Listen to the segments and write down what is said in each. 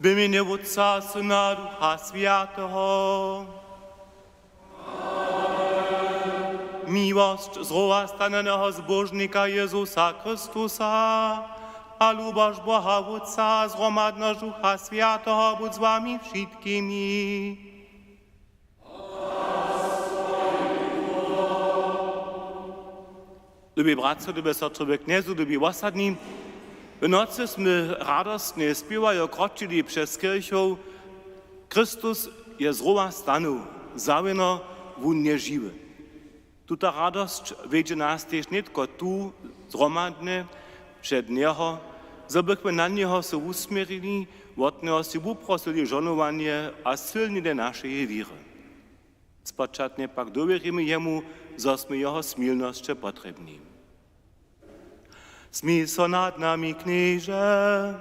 W imieniu Otca, Syna, Ducha Świętego. Miłość złostanego zbożnika Jezusa Chrystusa, a lubość Boha Otca, zgromadność Ducha Świętego, budź z wami wszystkimi. Lubi bratcy, lubi sestre kniezu, lubi osadni, w nocy sme radostnie śpiewają kroczyli przez kirchą. Chrystus je zrowa stanu, zawino wun nie żywy. Tuta radość wiedzie nas też nie tylko tu, zromadne, przed Niego, żebyśmy na Niego się usmierili, od Niego się uprosili żonowanie a silnie naszej wiry. Spoczatnie pak dowierimy Jemu, że sme Jeho smilności potrzebni. Smil so nad nami, knieże.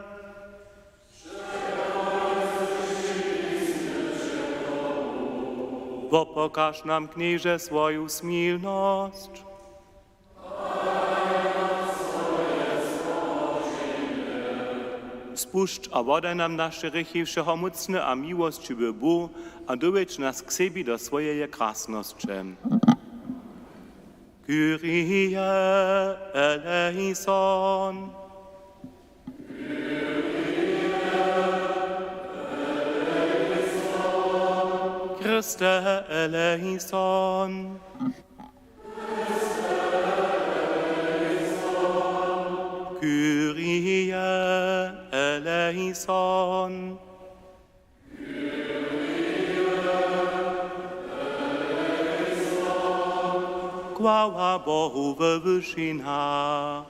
Bo pokaż nam, knieże, swoją smilność. Spuszcz a wodaj nam nasze grzechy wszechomocne a miłościwy Bóg, a dowiedź nas k sobie do swojej krasności. Kyrie eleison. Christe eleison. Kyrie eleison. Chwała Bohu we wyżynach.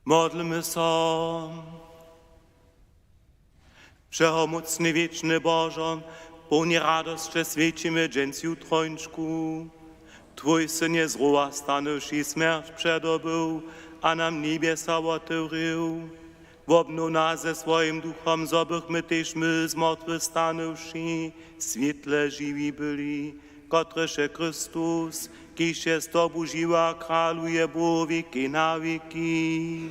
Modlmy się. Wszechomocny, wieczny Boże, pełni radości świecimy dzień jutrończku. Twój Syn je zrowa stanowszy śmierć przedobył, a nam niebiesa otworzył. Wobnął nas ze swoim duchom, zobychmy też my zmartwych stanowszy, świetle żywi byli, kotryże Chrystus, kiż jest to Bożyła, kraluje Bóg wieki na wieki.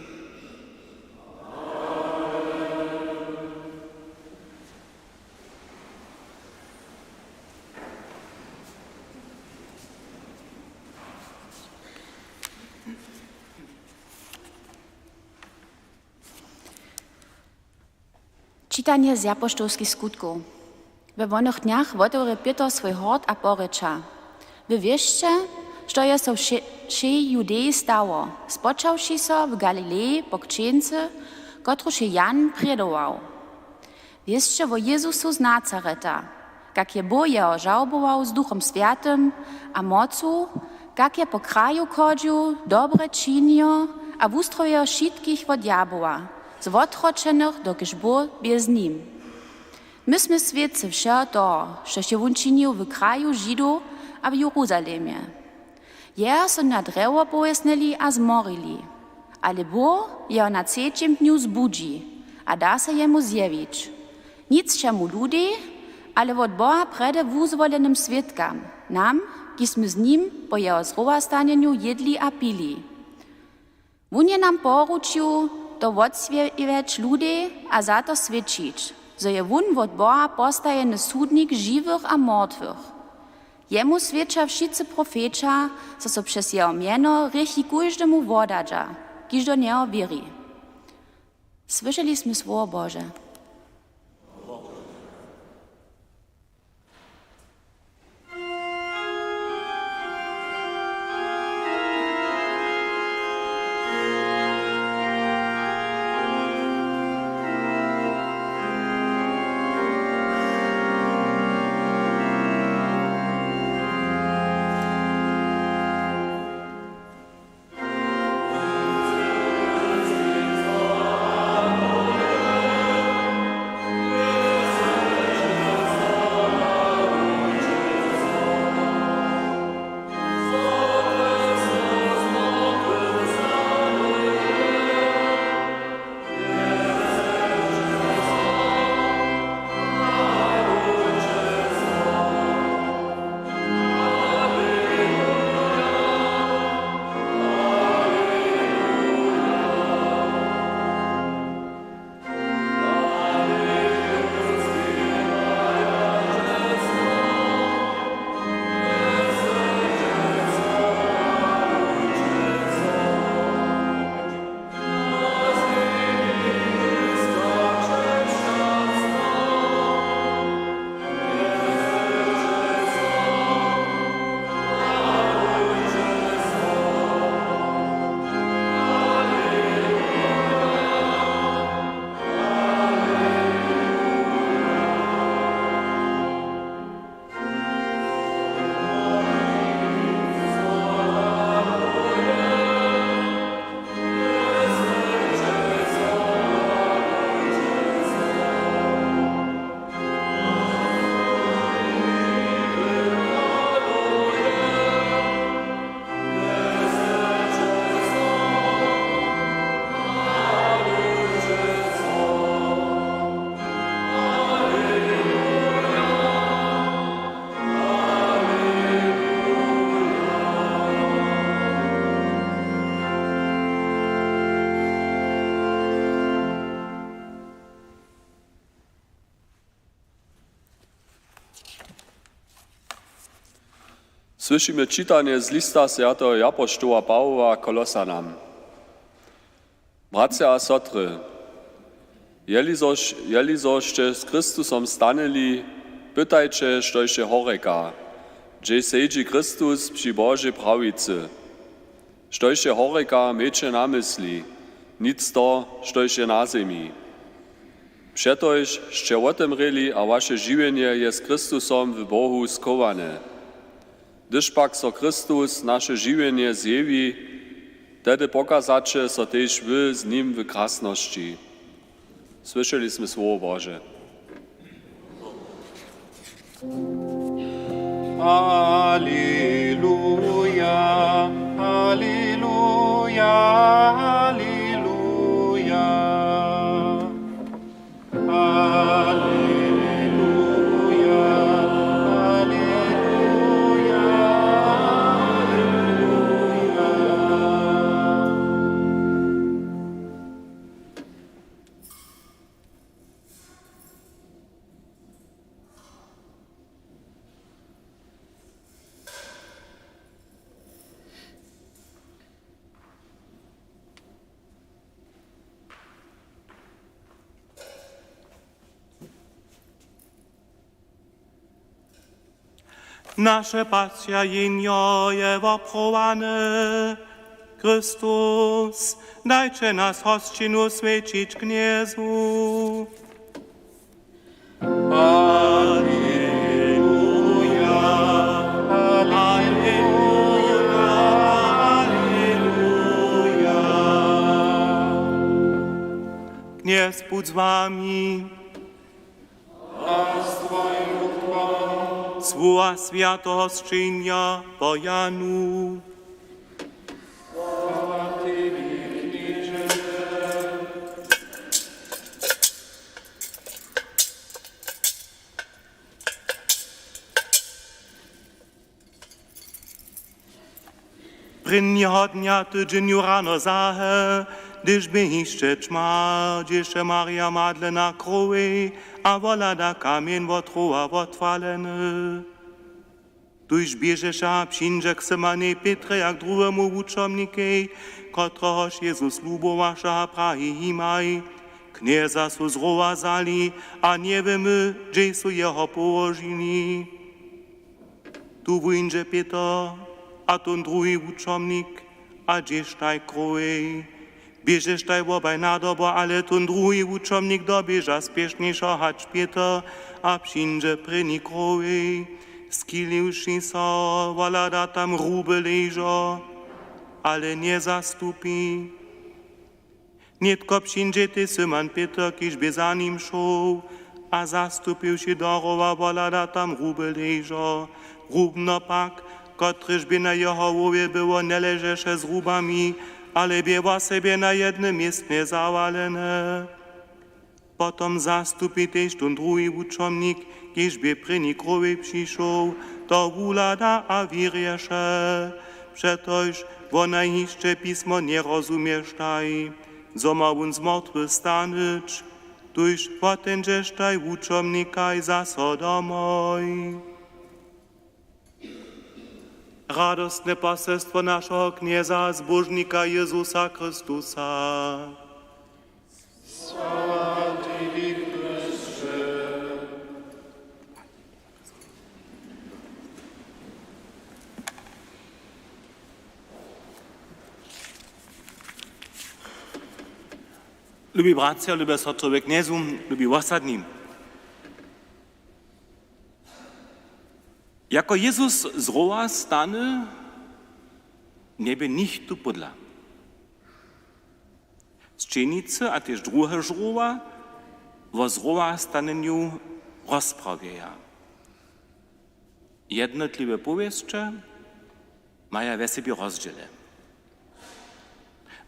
Czytanie z apoštolskich skutkov. We wonych dniach otworzy Piotr swój hort a poreča. Wy wieście, što je so všej Judeji stało, spočawši so w Galilei po kćence, kotruž je Jan prjedował. Wieście o Jezusu z Nazareta, jak je Bóg jeho žalbował z Duchom Świętym a mocu, jak je po kraju chodził, dobre činio a wustroje wszystkich od diaboła, z odroczenych, dokiż Bóg bez nim. Myśmy świadcy všeho toho, što się on činil w kraju Żydów a w Jeruzalemie. Jeho so na drewo pojesnili a zmorili, ale Bóg jeho na trzecim dniu zbudzi a da se jemu zjewić. Nic czemu ludzi, ale od Boha prede wuzwolenym świadkam, nam, kiśmy z nim po jeho zrowastanieniu jedli a pili. On je nam poručił to odsvjevieć ludzi a za to svědčić, zo je on od Boha postajeny sudnik żywych a mrtwych. Jemu svědča wszyscy profeća, co so przez jeho mieno rychi każdemu wodadża, kiż do niego wierzy. Słyszeliśmy słowo Boże. Słyszymy czytanie z lista świętego apostoła Pawła Kolosanom. Bracia a sotry, jelizoście z Chrystusem stanęli, pytajcie, štož je horeka, gdzie siedzi Chrystus przy Bożej prawicy. Štož je horeka, miejcie na myśli, nic to, štož je na ziemi. Przetoż, szcie o tym ryli, a wasze żywienie jest Chrystusem w Bohu skowane. Gdyż pak so Chrystus nasze żywienie zjewi, wtedy pokazacie so też wy z Nim w krasności. Słyszeliśmy Słowo Boże. Alleluja, alleluja, alleluja. Alleluja, alleluja, alleluja. Nasze patrzenia je woprowane. Chrystus, dajcie nas hoscinu świecić Kniezu. Alleluja, alleluja, alleluja. Kniez budź z wami. Słowa świętego zczynia po Janu. Prvního dňa týdženiu ráno záhe, když by ještě čma, děše Maria Madlena krowy, a volada kamień wotrua wotwaleny. Tuż bieżesza przyjdzie k Symanie Pietre jak drugiemu uczomnikowi, któregoż Jezus lubowasza prahi himaj. Knieza su zrowazali, a nie wiemy, gdzie su jeho położyli. Tu wyjdzie Pietr, a ten drugi uczomnik, a gdzież taj krowy. Biežeš taj obaj nadobo, ale ten drugi uczomnik dobieža spiešniejszo hać Pietr, a przyjdzie pryni krowy. Skiliwszy so, wolada tam ruby leżo, ale nie zastupi. Nietko przyjdzie ty Syman Pietr, kiż by za nim szł, a zastupił się dorowa, wolada tam ruby leżo. Rubno pak, kotryż by na jeho łowie było, nie leżesze z rubami, ale biewa sobie na jednym miejscu zawalene. Potom zastupi też ten drugi uczomnik, kiż by pryni krowy przyszł, to wulada a wieriesze. Przetoż ona jeszcze pismo nie rozumiesz taj, co ma on z martwych stanąć, tuż potężesz taj uczomnika i zaso domoj. Radosne pasterstwo naszego knieza, zbożnika Jezusa Chrystusa. Lubi bracia, lubi sestrowie kniezu, lubi ostatni. Jako Jezus z rowa stane, nieby nicht tu podla. Z czynicy, a też drugie żrowa, wo z rowa staneniu rozprawieja. Jednotliwe powieście mają we sobie rozdziele.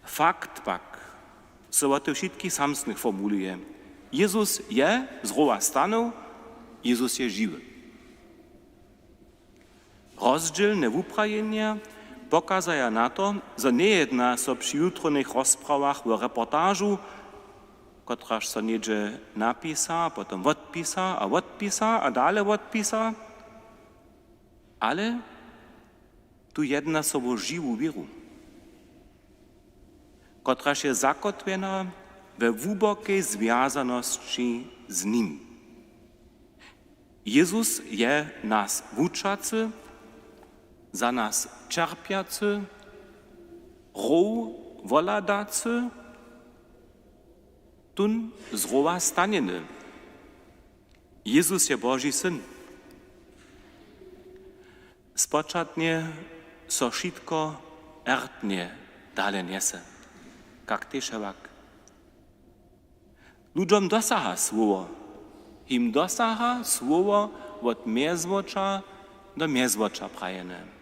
Fakt pak se o tych wszystkich samsnych formuluje. Jezus je z rowa stanął, Jezus je żywy. Rozdzielne wuprajenia pokazują na to, że nie jedna so przy jutronych rozprawach w reportażu, kotraż so niedzie napisa, potem odpisa, a dalej odpisa, ale tu jedna sobą żywą wieru, kotraż jest zakotwiona we głębokiej związaności z nim. Jezus je nas wuczacy, za nas cierpiacy, row woladacy, tun z rowa stanieny. Jezus je Boży Syn. Spoczatnie so wszystko ertnie dalej niese, jak tyszewak. Ludziom dosaha słowo, im dosaha słowo od miezwocza do miezwocza prajene.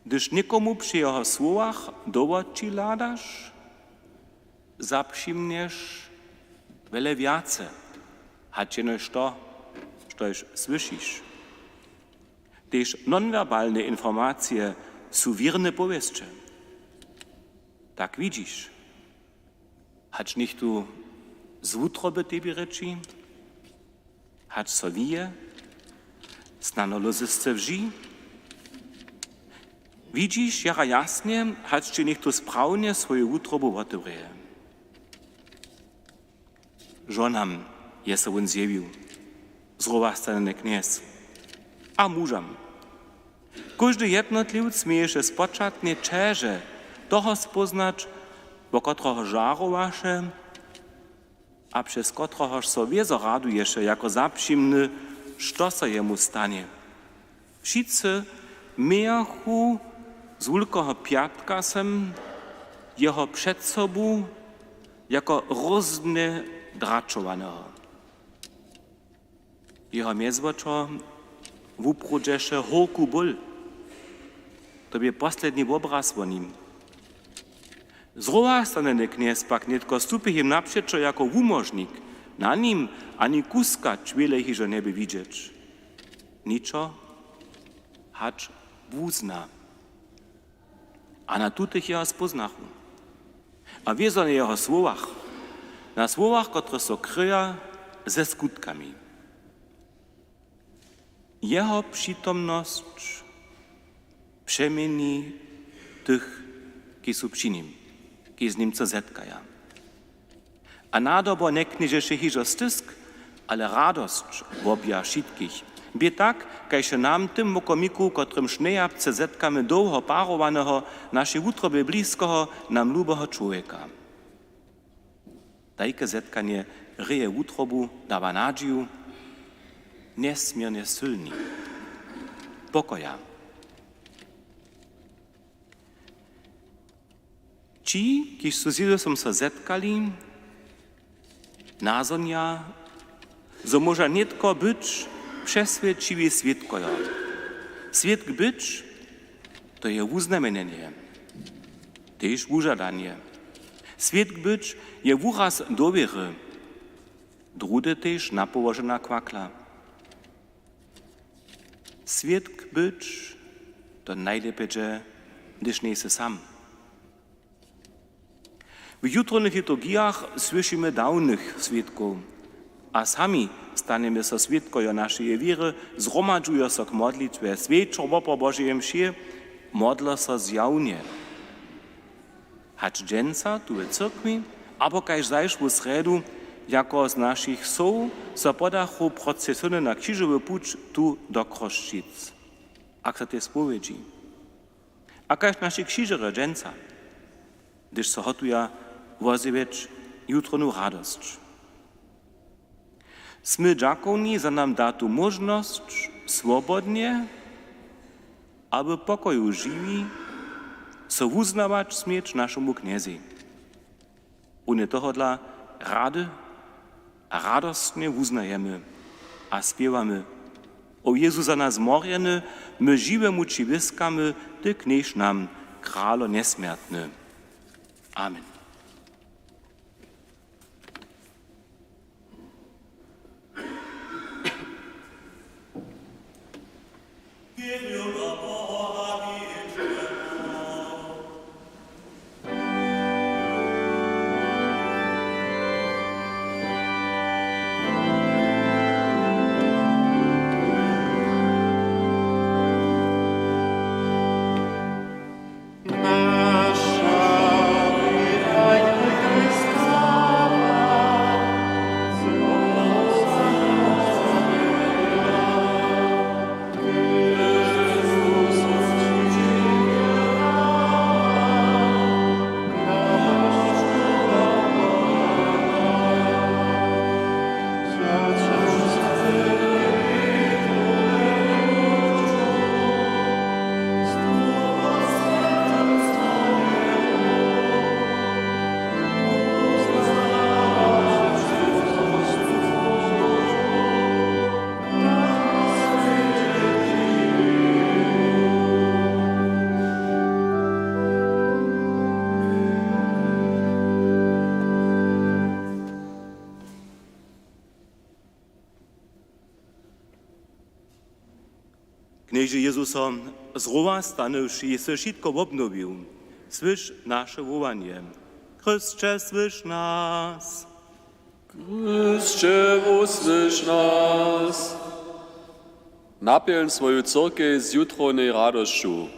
Gdyż nikomu przy jeho słowach dowodzi ladasz, zaprzymniesz wiele więcej, hać jenoś to, coś słyszysz. Też nonwerbalne informacje są wierne powieście. Tak widzisz, hać nicht tu z wutroby tebie reči, hać so wije, znano lozysce wži. Widzisz, jara jasnie, hać ci nicht tu sprawnie swoje utrobu otewreje. Żonam je se on zjewił. zrowastany kniez. A mużam. Każdy jednotliwc mieješe spočatnie čeže toho spoznać, bo kotroho żarowaše, a przez kotrohoż so wiezo raduješe jako zapšimny, što se jemu stanie. Wszyscy miejachu z Wielkiego Piatka sem jeho przed sobą jako rozumne draczowanego. Jeho miezwoczo wuprudzeše horku ból. To je poslední obraz o nim. Zrowastany kniez pak netko stupi im naprzeczo jako wumożnik. Na nim ani kuska czwiele hižo neby widzieć. Niczo, hacz wuzna. A na tutych jeho spoznachu. A wiezo na jeho słowach. Na słowach, które so kryja ze skutkami. Jeho przytomność przemieni tych, ki są przy nim, ki z nim co zetkaja. A nadobo ne kniežeše hižo stysk, ale radość wobja wszystkich. Bie tak, kajże nam tym mokomiku, kotrym sznejabce zetkamy długo parowanego, naszej utroby bliskiego, nam lubego człowieka. Tajke zetkanie ryje utrobu, dawa nadzieju, niesmiernie silni. Pokoja. Ci, kiż su z Jezusom se zetkali, nazonja, zo może nietko być przesvědčivý svědkoja. Svědk być to je uznamenenie, tež užadanie. Svědk być je úraz dověry, drude tež napołożena kwakla. Svědk być to najlepiej, gdyż nie se sam. W jutronych liturgiach słyszymy dawnych świadków, a sami staniemy so świadkojo naszej wiery, zgromadzują so k modlitwie, świadczą po Bożej mszy, modlą so zjawnie. Hacz dżęca tu w cyrkwi, abo kaž zajszł sredu, jako z naszych soł, so podachu procesjony na krzyżowy pucz tu do Kroszczyc. Jak se te spowiedzi. A kaž naši krzyżery dżęca, gdyż so hotuja woziewicz jutronu radość. Smy dżakowni za nam datu możność swobodnie, aby pokoju żywi, so uznawać smieć naszemu kniezi. Une toho dla rady a radostnie uznajemy, a śpiewamy. O Jezu za nas morjeny, my żywemu ci wyskamy, ty knież nam, kralo niesmiertny. Amen. Knieže Jezusom zrowastanywszy se wszystko obnowił, słysz nasze wołanie. Chrystcze, słysz nas. Chrystcze, usłysz nas. Napełń swoją córkę z jutronej radością.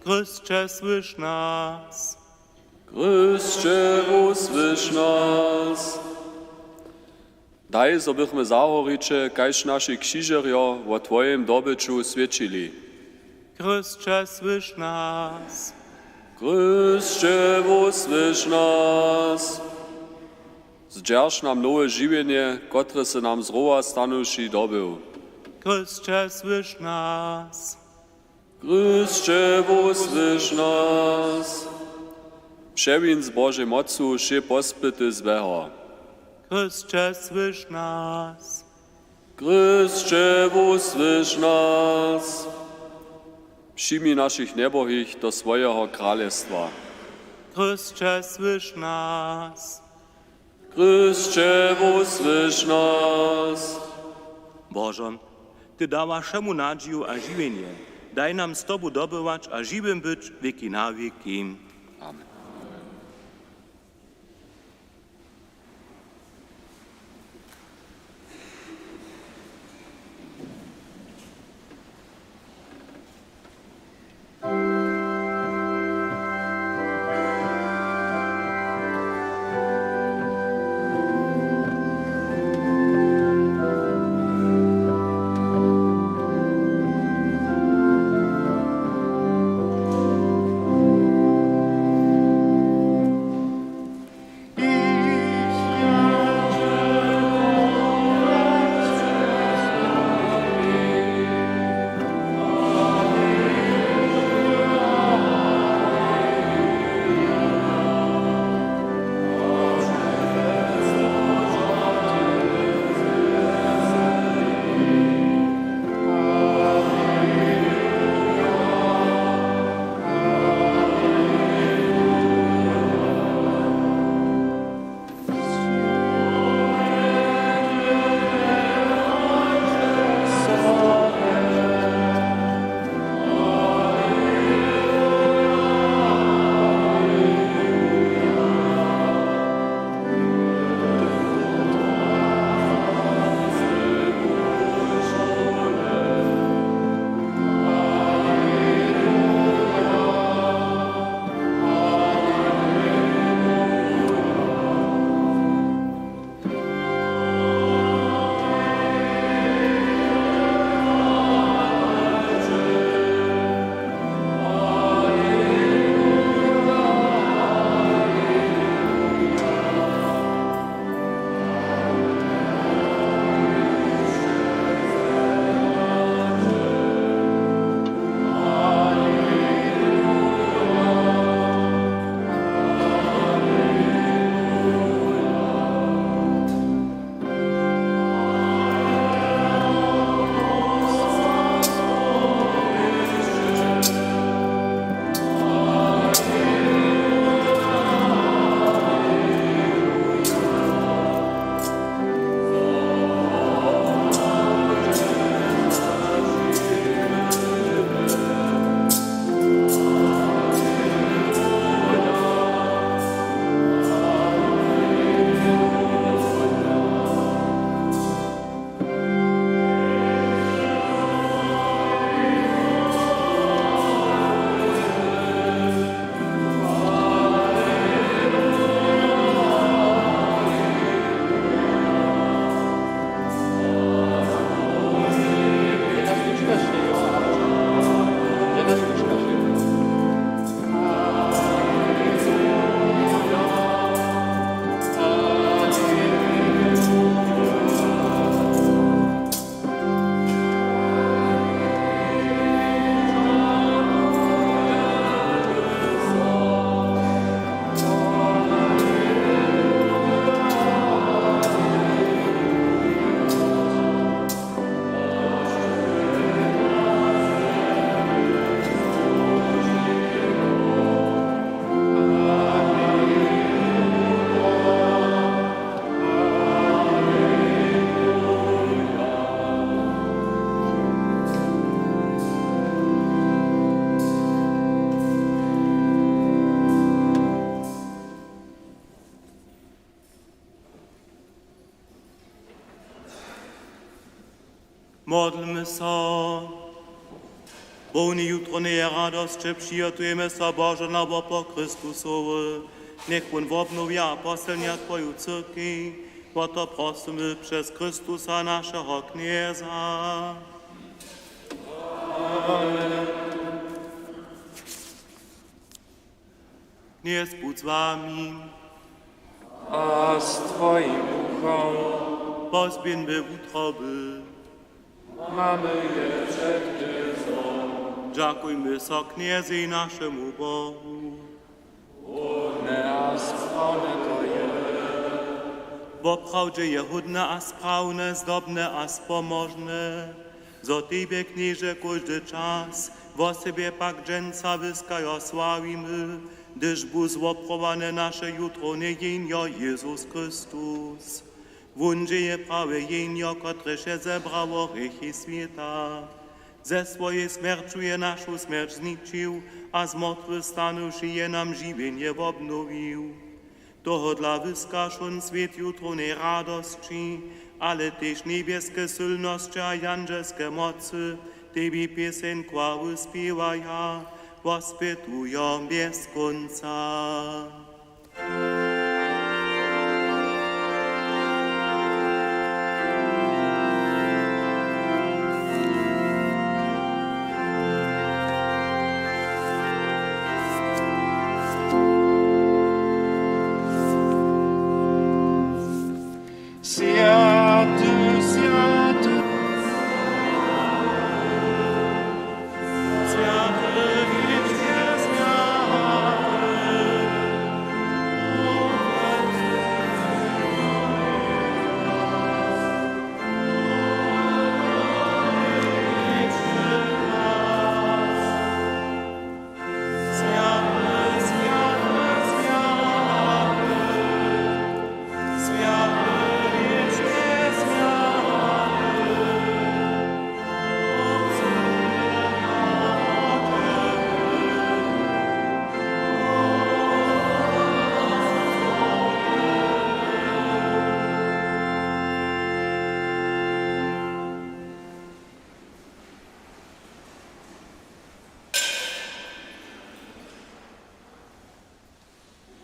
Chrystcze, słysz nas. Chrystcze, usłysz nas. Daj, so bychmy zahoriče, kajž naši křižerjo o Twojem dobyču svědčili. Chrystcze, słysz nas. Chrystcze, usłysz nas. Zdźerž nam nowe žiwienie, kotre se nam z rowa stanuši dobył. Chrystcze, słysz nas. Chrystcze, usłysz nas. Przewin z Bożej mocu, się pospyty z weho. Chrystcze, słysz nas. Chrystcze, usłysz nas. Przyjmij naszych niebohich do swojego królestwa. Chrystcze, słysz nas. Chrystcze, usłysz nas. Boże, Ty dała szemu nadzieju a żywienie. Daj nam z Tobą dobywać a żywym być wieki na wieki. Amen. Modlmy se. Bowni jutro nie radość, czy przyjatujemy se Boże na po Chrystusowe. Niech on obnowia apostelnia Twoją cyrki O to prosimy przez Chrystusa naszego Knieza. Kniez bądź z wami. A z Twoim duchą Pozbieńmy utroby. mamy je przed Tobą. Dziękujmy so Kniezy naszemu Bogu. Ne a sprawne to je. Bo prawdzie je hudne a sprawne, zdobne a spomożne. Za Tebie, Knieże, każdy czas, wo sobie pak dżęca wyskaja sławimy, gdyż bu złoprowane nasze jutro nie jenio Jezus Chrystus. Wundzie je prawe jenio, które się zebrało grzechy świata. Ze swojej śmierciu je naszą śmierć zniczył, a zmartwychwstanąwszy je nam żywienie obnowił. Toho dla wyskaż on świat jutro nie radości, ale też niebieskie silności a janżelskie mocy, Tebie pieseň chwały śpiewaja, pospietują bez końca. Święty, święty, Święty, wiecznie zmiany.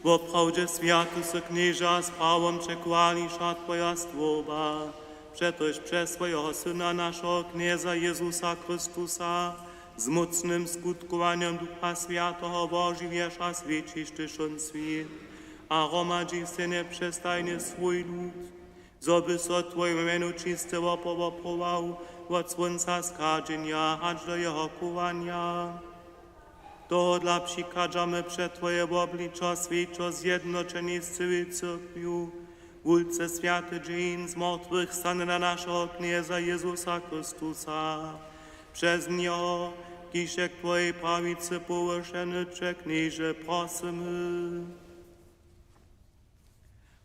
Bo prawdzie światu se knieża z prawem przekłalisza Twoja słowa, przetoż przez swojego Syna naszego Knieza Jezusa Chrystusa z mocnym skutkowaniem Ducha Świętego ożywiasz a świecisz tyszon świat, a gromadzisz się nieprzestajnie swój lud, zoby so Twoje imię czyste opowoprował od słońca skarżenia aż do jego kuwania. To dla przykadzamy przed Twoje oblicza świeczo zjednoczeni z całej cyrkwiu, ulce święty dzień zmartwychwstania na naszego Knieza Jezusa Chrystusa. Przez Niego, kiszek Twojej prawicy połyszeny, Knieże, prosimy.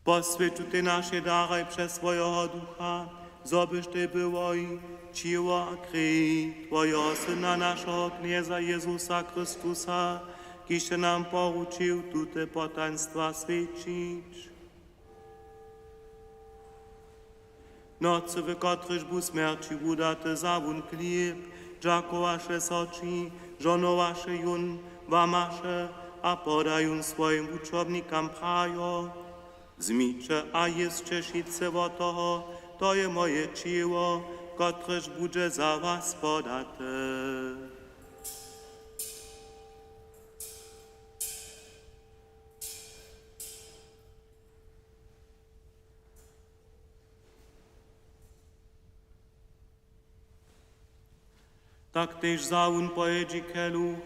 Poswięcił Ty nasze dary przez swojego Ducha, zobyś Ty było i ciło a krew Twojego Syna naszego Knieza Jezusa Chrystusa, kiż nam poruczył te potaństwa świecić. Nocy, w których był śmierci udaty zawun chleb, dziakowasze soci, żonowasze jun, wamasze, a podają swoim uczobnikom prajo. Zmicze, a jeszcze szice wo toho, to je moje ciło, któreż będzie za was podate. Tak też zawun pojedzi keluch,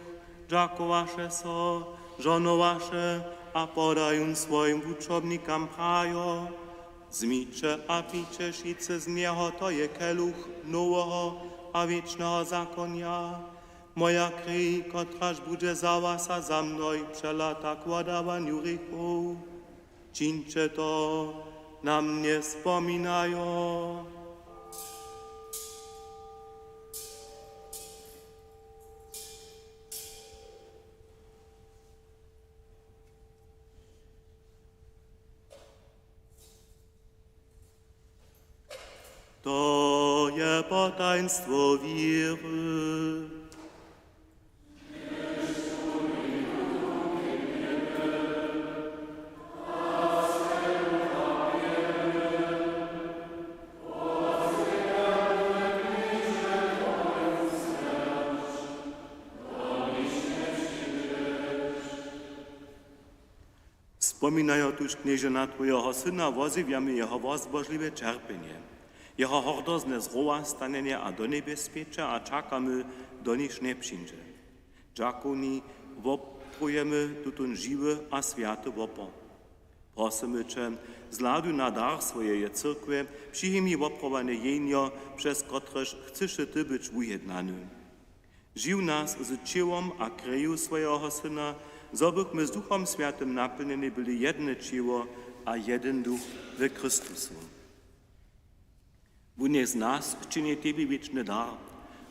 dziakowasze so, żonowasze, a podają swoim uczobnikom prajo. Zmicze a picie szice z niego to je keluch nowego a wiecznego zakonia. Moja krew, kotraż będzie za was a za mną przelata k odawaniu grzechów. Czyńcie to, na mnie wspominają. To je potaństwo wiary. Wspominają tuż knieże na Twojego Syna, wozywiamy Jeho wozbożliwe cierpienie. Jeho hordozne zroła stanienie a do niebezpiecza, a czakamy do nich nie przyjdzie. Dziakoni woprujemy tutun żywy a światy wopor. Prosimy Cię, zladu na dar swojej cyrkwy, przyjmij woprowane jenio, przez kotreż chcesz Ty być ujednany. Żył nas z ciałem a kreju swojego Syna, zobychmy z Duchom Świętym napełnieni byli jedne ciało a jeden duch w Chrystusu. Wunie z nas czyni Tebie wieczny dar,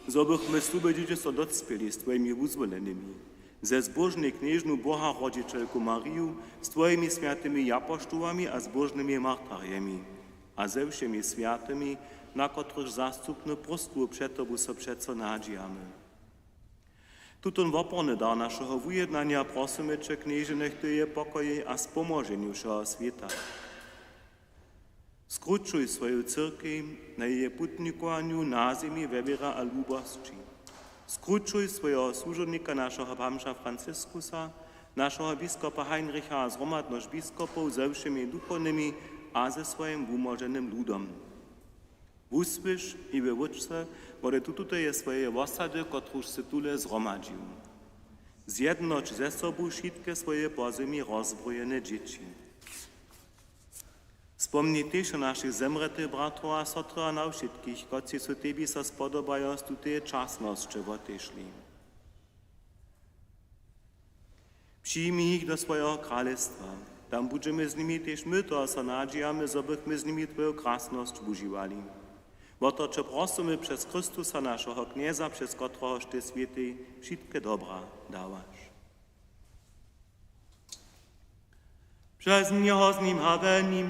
zobychmy słubedzicie so docpieli z Twoimi uzwolonymi, ze zbożnej knieżną Boha Rodzicielku Mariu, z Twoimi świętymi apostołami a zbożnymi martariami, a ze wszemi świętymi, na których zastupne prostwu przed Tobą so przeco nadziejamy. Tutun woporny dar naszego ujednania prosimy Cię, knieże, niech Ty je pokoje a spomożeniu wszego świata. Skrócuj swoją cyrkę na jej putnikowaniu na ziemi wiewiera a lubości. Skrócuj swojego służebnika naszego pamsza Franciskusa, naszego biskupa Heinricha a zhromadność biskupów ze wszemi duchownymi a ze swoim umoženym ludom. Usłysz i wyucz se, bo tutaj jest swoje osady, kotruż se tule zhromadził. Zjednocz ze sobą wszystkie swoje pozymi rozbrojene dzieci. Wspomnij też o naszych zemretych bratów a sotr a na wszystkich, kotrzy su Tebi so spodobają z tutej czasności odeszli. Przyjmij ich do swojego królestwa. Tam będziemy z nimi też my, to so nadziejamy, żebyśmy z nimi Twoją krasność używali. Bo to, co prosimy przez Chrystusa naszego knieza, przez którego Ty święty wszystkie dobra dawasz. Przez Niego z Nim a we Nim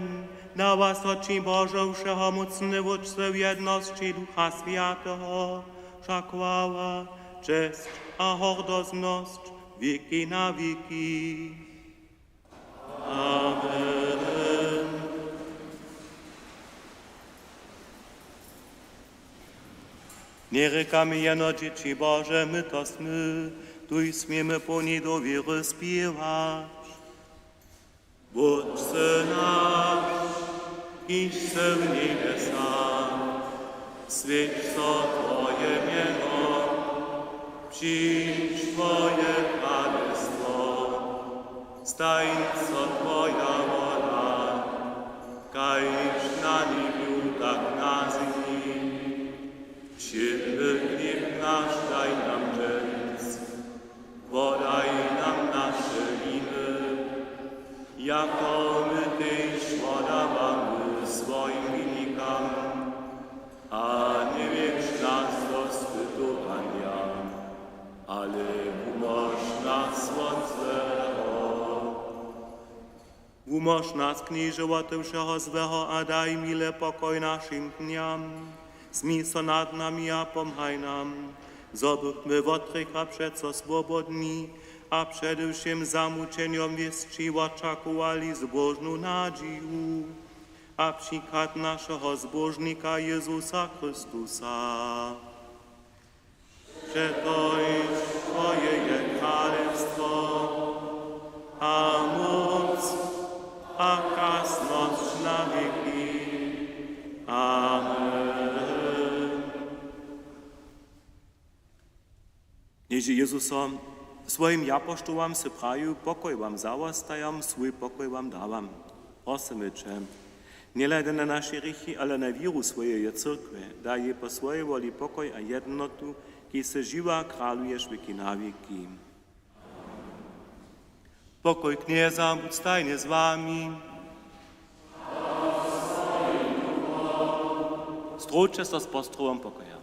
na was oczy Boże Wszechmocny wódce w jedności Ducha Świętego, wszak chwała, cześć a hordozność wieki na wieki. Amen. Nie rekamy jeno dzieci Boże, my to smy, tu i smiemy po niej do wiery śpiewać. Bódźce nasz, iż se w niebiesach, świeć so Twoje mieno, przyjdź Twoje królestwo, stań so Twoja wola, kajż na niebie tak na ziemi. Ciepły chleb nasz daj nam dziś, podaj nam nasze winy, jako my też podawamy swoim winnikom, a nie wiesz nas do spytowania, ale umoż nas od złego. Umoż nas, knieże, od wszego złego, a daj mile pokoj naszym dniom. Smij so nad nami a pomhaj nam, zobychmy w otrycha przeco swobodni, a przede wszystkim zamuczeniom wieszczy oczekowali zbożną nadzieję, a przykład naszego zbożnika Jezusa Chrystusa. Przetoż Twoje jest królestwo, a moc, a krasność na wieki. Amen. Jeśli Jezusa swoim apostołom se praju, pokoj wam załastajam, swój pokoj wam dawam. Prosimy Cię, nie lejdę na nasze grzechy, ale na wiru swojej cyrkwy, daj jej po swojej woli pokoj a jednotu, ki se żywa kralujesz wieki na wieki. Pokoj knieza, bądź stajnie z wami. Stročę z postrową pokoja.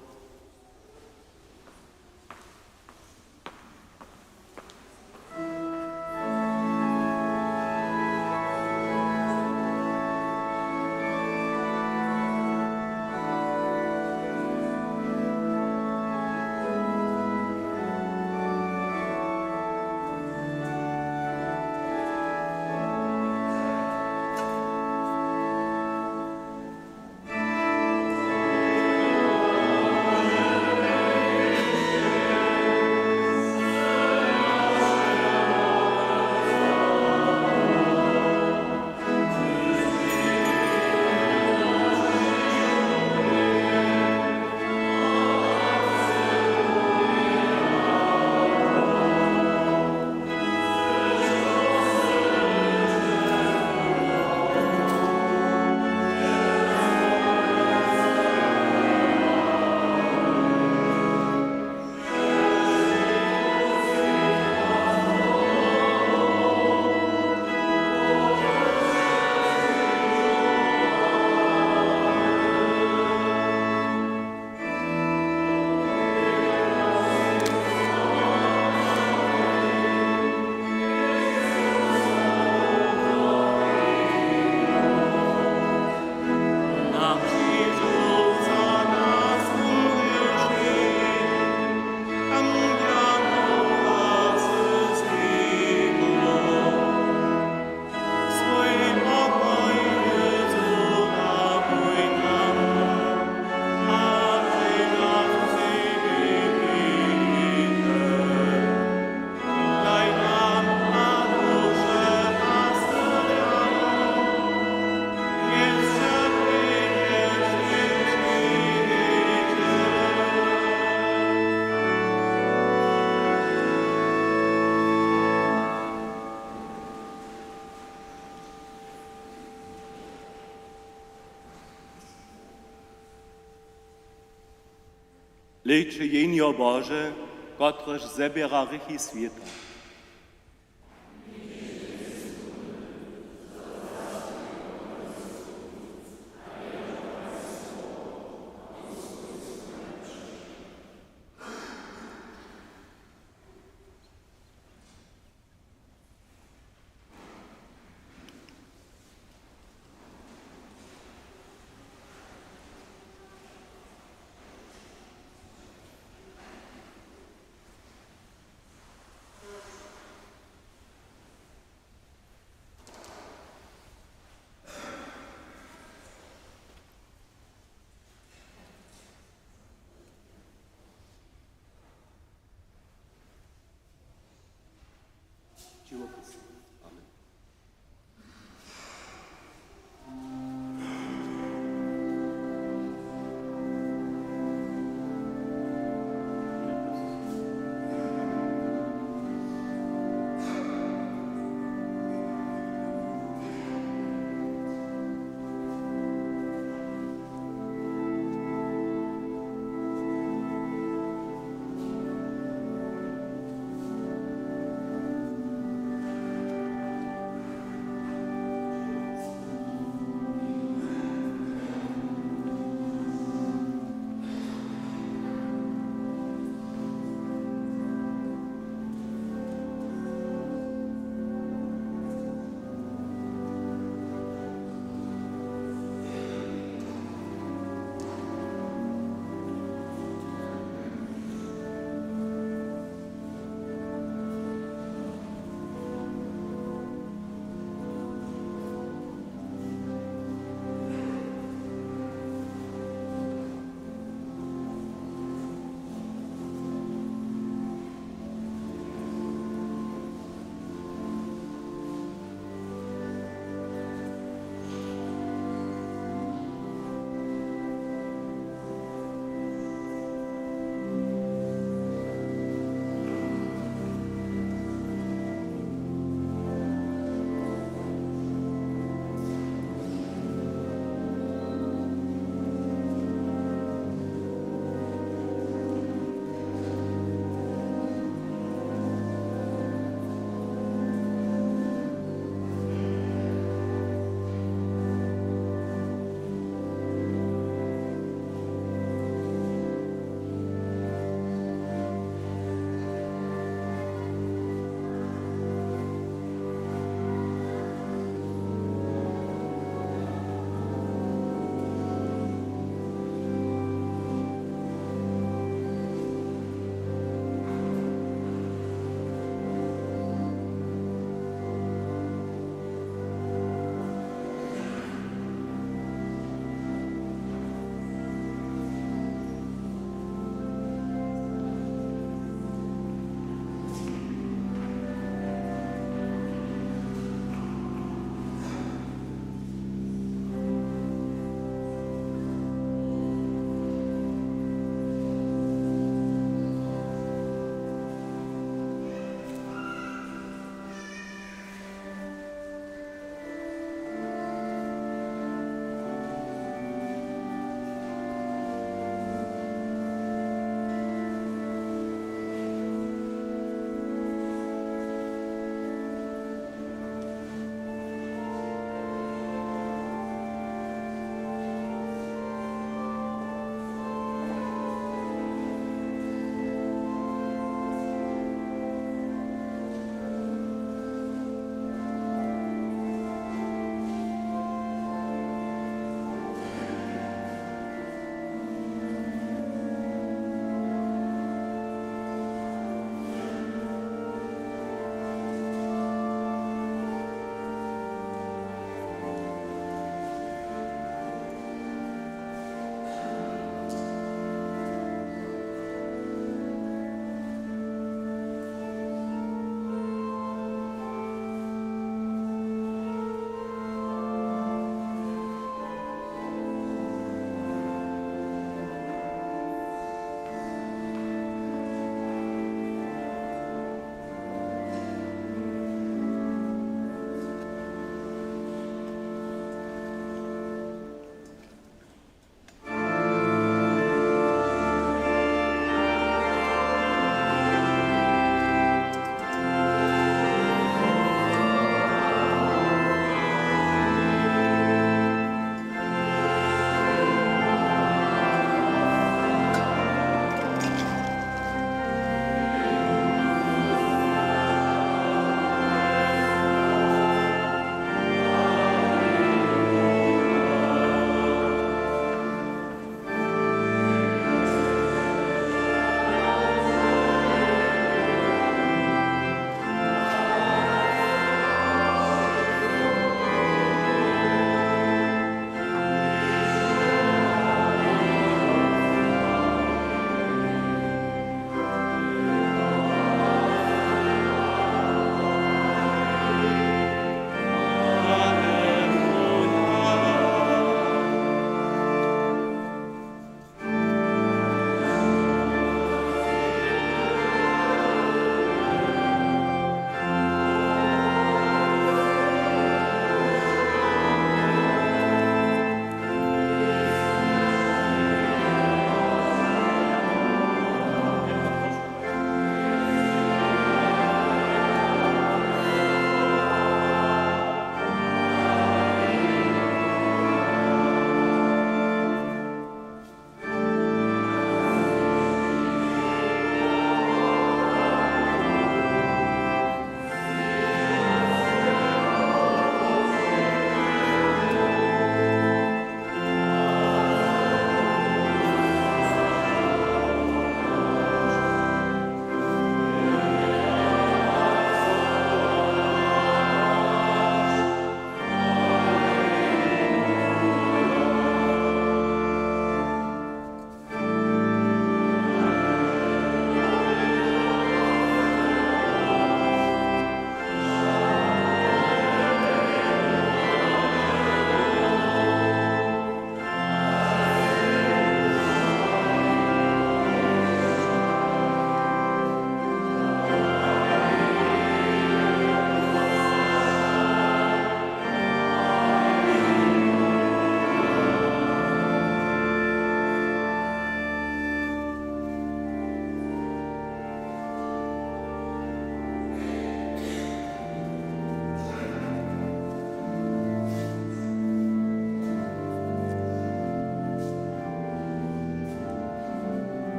Liczy jenio Boże, kotreż zebiera rychy świata.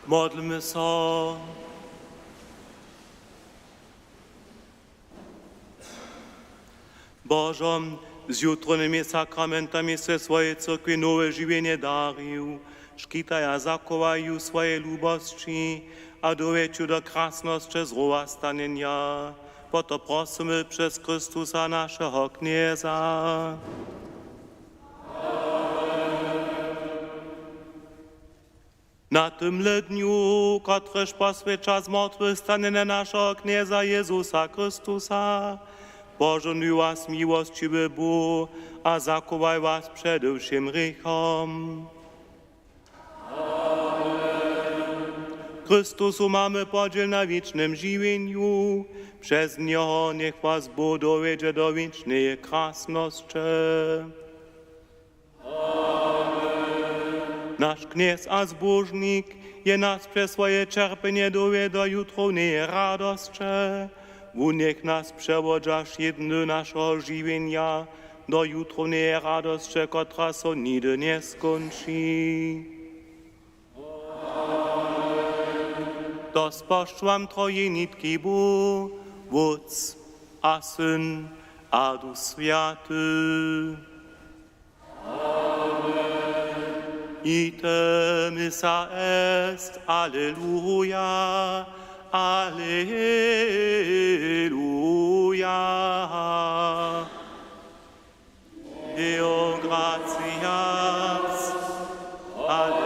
Modlmy so. Bożom, z jutronymi sakramentami se swojej cyrkwi nowe żywienie darił, szkitaj a zakowaju swoje lubości, a dowieciu do krasności zrowa stanienia. Po to prosimy przez Chrystusa naszego Knieza. Na tym dniu, kotryż poswiecza zmartwychwstanie naszego Knieza Jezusa Chrystusa, pożenuj was miłościwy Bóg, a zakuwaj was przede wszystkim grzechom. Chrystusu mamy podziel na wiecznym żywieniu, przez Niego niech was Bóg dowiedzie do wiecznej krasności. Nasz Kniez a zbożnik je nas przez swoje cierpienie dowie do jutrownej radości. Niech nas przewodzasz jedno naszego żywienia do jutrownej radości, która się nigdy nie skończy. To spoštvam trojenitki Bóg, Wódz a Syn a Duch Święty. I temy sa est, Alleluja, Alleluja. Deo gratias, Alleluja.